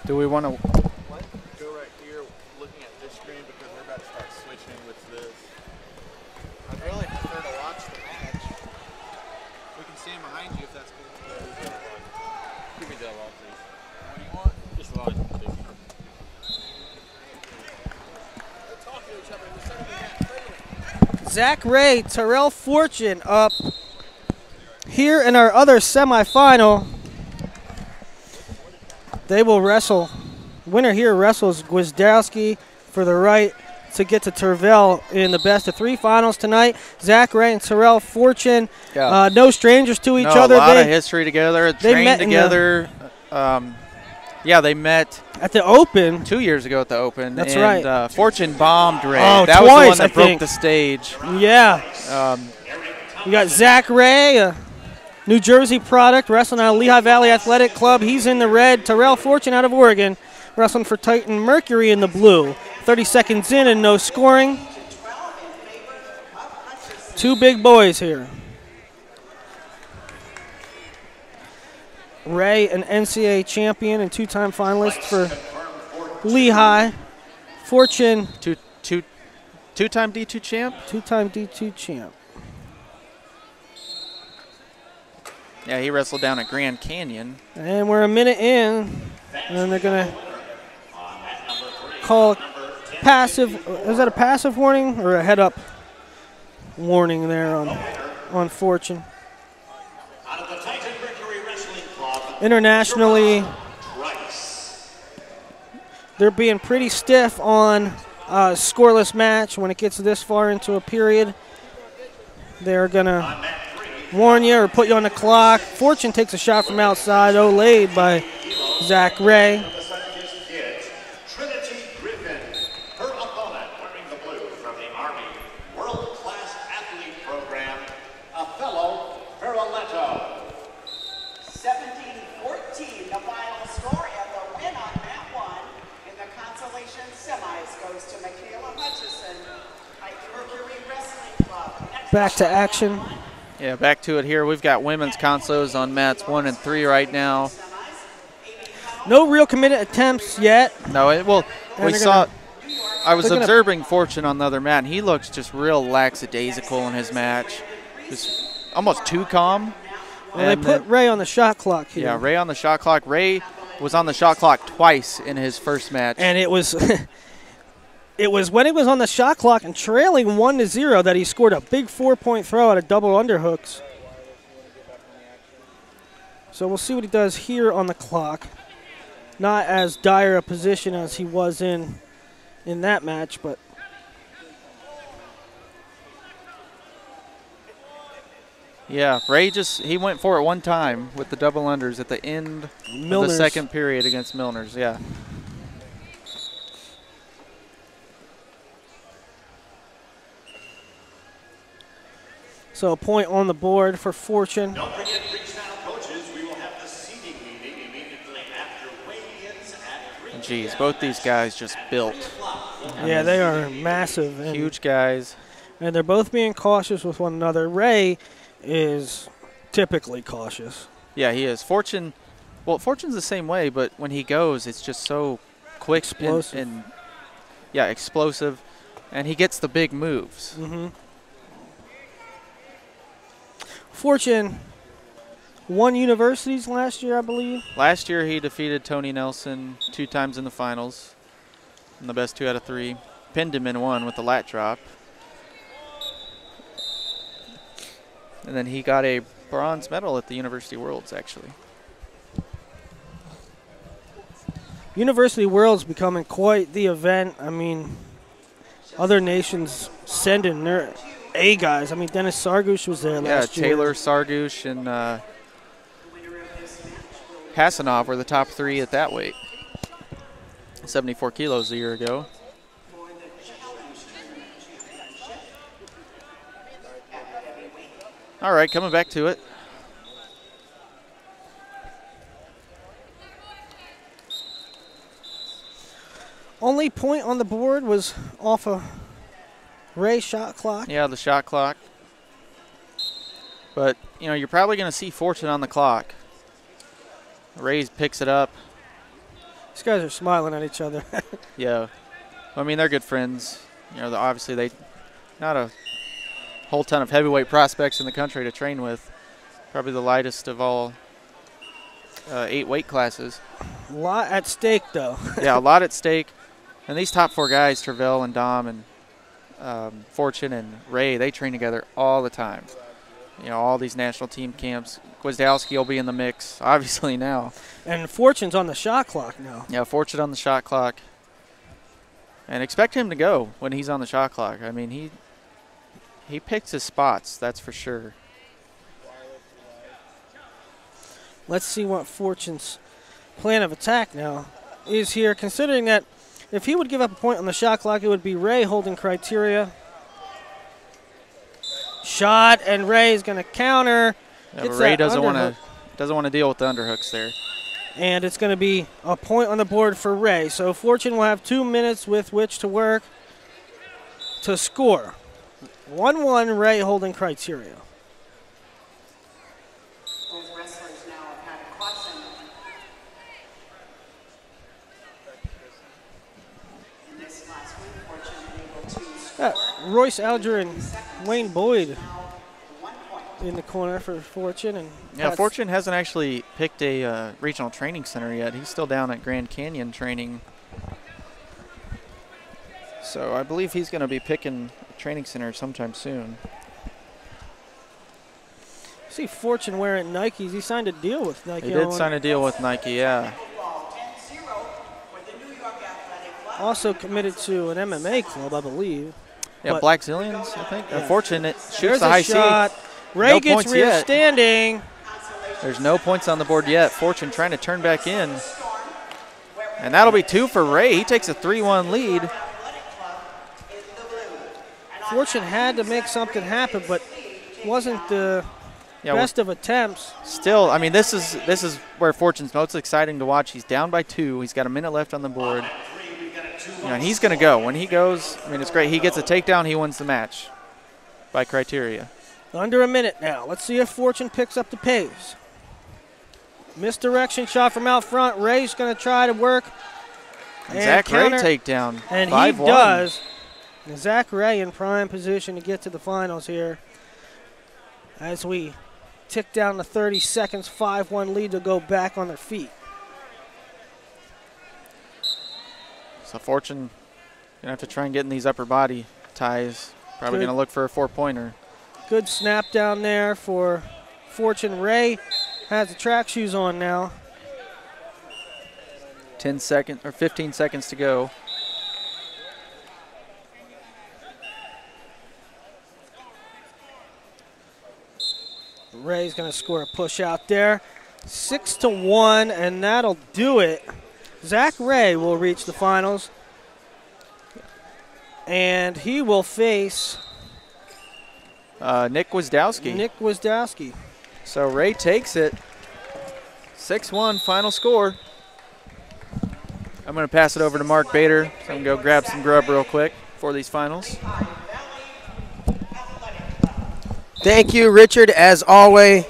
Do we want to go right here looking at this screen because we're about to start switching with this. I'd really prefer to watch the match. We can stand behind you if that's cool. Give me that log, please. What do you want? Just log, please. They're talking to each other in the center of the net. Zach Ray, Tyrell Fortune up here in our other semifinal. They will wrestle. Winner here wrestles Gwizdowski for the right to get to Tyrell in the best of 3 finals tonight. Zach Ray and Tyrell Fortune, no strangers to each other. A lot of history together. They Trained met together. Yeah, they met at the Open 2 years ago at the Open. That's and, right. Fortune bombed Ray. Oh, that twice, was the one that I broke think. the stage. Yeah. You got Zach Ray, New Jersey product, wrestling out of Lehigh Valley Athletic Club. He's in the red. Tyrell Fortune out of Oregon, wrestling for Titan Mercury in the blue. 30 seconds in and no scoring. 2 big boys here. Ray, an NCAA champion and 2-time finalist for Lehigh. Fortune, Two-time D2 champ? 2-time D2 champ. Yeah, he wrestled down at Grand Canyon. And we're a minute in, and they're going to call passive. Is that a passive warning or a head-up warning there on Fortune? Internationally, they're being pretty stiff on a scoreless match when it gets this far into a period. They're going to warn you or put you on the clock. Fortune takes a shot from outside, laid by Zach Ray. Her opponent wearing the blue from the Army World-Class Athlete Program, a fellow Tyrell. 17-14, the final score, and the win on that one in the consolation semis goes to Michaela Hutchison, Titan Mercury Wrestling Club. Back to action. Yeah, back to it here. We've got women's consos on mats 1 and 3 right now. No real committed attempts yet. No, I was observing Fortune on the other mat, and he looks just real lackadaisical in his match. Just almost too calm. Well, they put Ray on the shot clock here. Yeah, Ray on the shot clock. Ray was on the shot clock twice in his first match. And it was it was when he was on the shot clock and trailing 1-0 that he scored a big 4-point throw out of double underhooks. So we'll see what he does here on the clock. Not as dire a position as he was in that match, but yeah, Ray he went for it one time with the double unders at the end of the second period against Milner's, yeah. So a point on the board for Fortune. Don't forget, freestyle coaches, we will have the seating meeting immediately after weigh-ins at Jeez, both these guys just built. Yeah, they are massive. And huge guys. And they're both being cautious with one another. Ray is typically cautious. Yeah, he is. Fortune's the same way, but when he goes, it's just so quick, explosive. And yeah, explosive. And he gets the big moves. Mm-hmm. Fortune won universities last year, I believe. Last year he defeated Tony Nelson 2 times in the finals in the best 2 out of 3. Pinned him in 1 with the lat drop. And then he got a bronze medal at the University Worlds, actually. University Worlds becoming quite the event. I mean, other nations sending their A guys. I mean, Dennis Sargush was there last year. Yeah, Taylor, Sargush, and Hasanov were the top 3 at that weight. 74 kilos a year ago. All right, coming back to it. Only point on the board was off a Ray shot clock. Yeah, the shot clock. But, you know, you're probably going to see Fortune on the clock. Ray picks it up. These guys are smiling at each other. Yeah. I mean, they're good friends. You know, obviously they not a whole ton of heavyweight prospects in the country to train with. Probably the lightest of all 8 weight classes. A lot at stake, though. Yeah, a lot at stake. And these top 4 guys, Tyrell and Dom and Fortune and Ray, they train together all the time. You know, all these national team camps. Gwizdowski will be in the mix, obviously, now. And Fortune's on the shot clock now. Yeah, Fortune on the shot clock. And expect him to go when he's on the shot clock. I mean, he picks his spots, that's for sure. Let's see what Fortune's plan of attack now is here, considering that if he would give up a point on the shot clock, it would be Ray holding criteria. Shot, and Ray's going to counter. Yeah, but Ray doesn't want to deal with the underhooks there. And it's going to be a point on the board for Ray. So Fortune will have 2 minutes with which to work to score. 1-1, Ray holding criteria. Both wrestlers now have had a caution. In this last one, Fortune able to score. Royce Alger and Wayne Boyd 1 point. in the corner for Fortune. And Yeah, Fortune hasn't actually picked a regional training center yet. He's still down at Grand Canyon training. So I believe he's going to be picking a training center sometime soon. See Fortune wearing Nikes. He signed a deal with Nike. He did sign a deal with Nike, yeah. Also committed to an MMA club, I believe. Yeah, But- Black Zillions, I think. Yeah. Unfortunate. Shoots There's the a high shot. C. Ray No gets points rear yet. standing. There's no points on the board yet. Fortune trying to turn back in. And that'll be 2 for Ray. He takes a 3-1 lead. Fortune had to make something happen, but wasn't the best of attempts. Still, I mean, this is where Fortune's most exciting to watch. He's down by 2. He's got a minute left on the board. You know, and he's going to go. When he goes, I mean, it's great. He gets a takedown. He wins the match by criteria. Under a minute now. Let's see if Fortune picks up the pace. Misdirection shot from out front. Ray's going to try to work. And Zach Ray takedown. And 5-1. he does. And Zach Ray in prime position to get to the finals here. As we tick down to 30 seconds, 5-1 lead to go back on their feet. So Fortune going to have to try and get in these upper body ties. Probably going to look for a 4-pointer. Good snap down there for Fortune. Ray has the track shoes on now. 10 seconds or 15 seconds to go. Ray's going to score a push out there. 6-1, and that'll do it. Zach Ray will reach the finals. And he will face Nick Gwizdowski. Nick Gwizdowski. So Ray takes it. 6-1 final score. I'm going to pass it over to Mark Bader. So I'm going to go grab some grub real quick for these finals. Thank you, Richard, as always.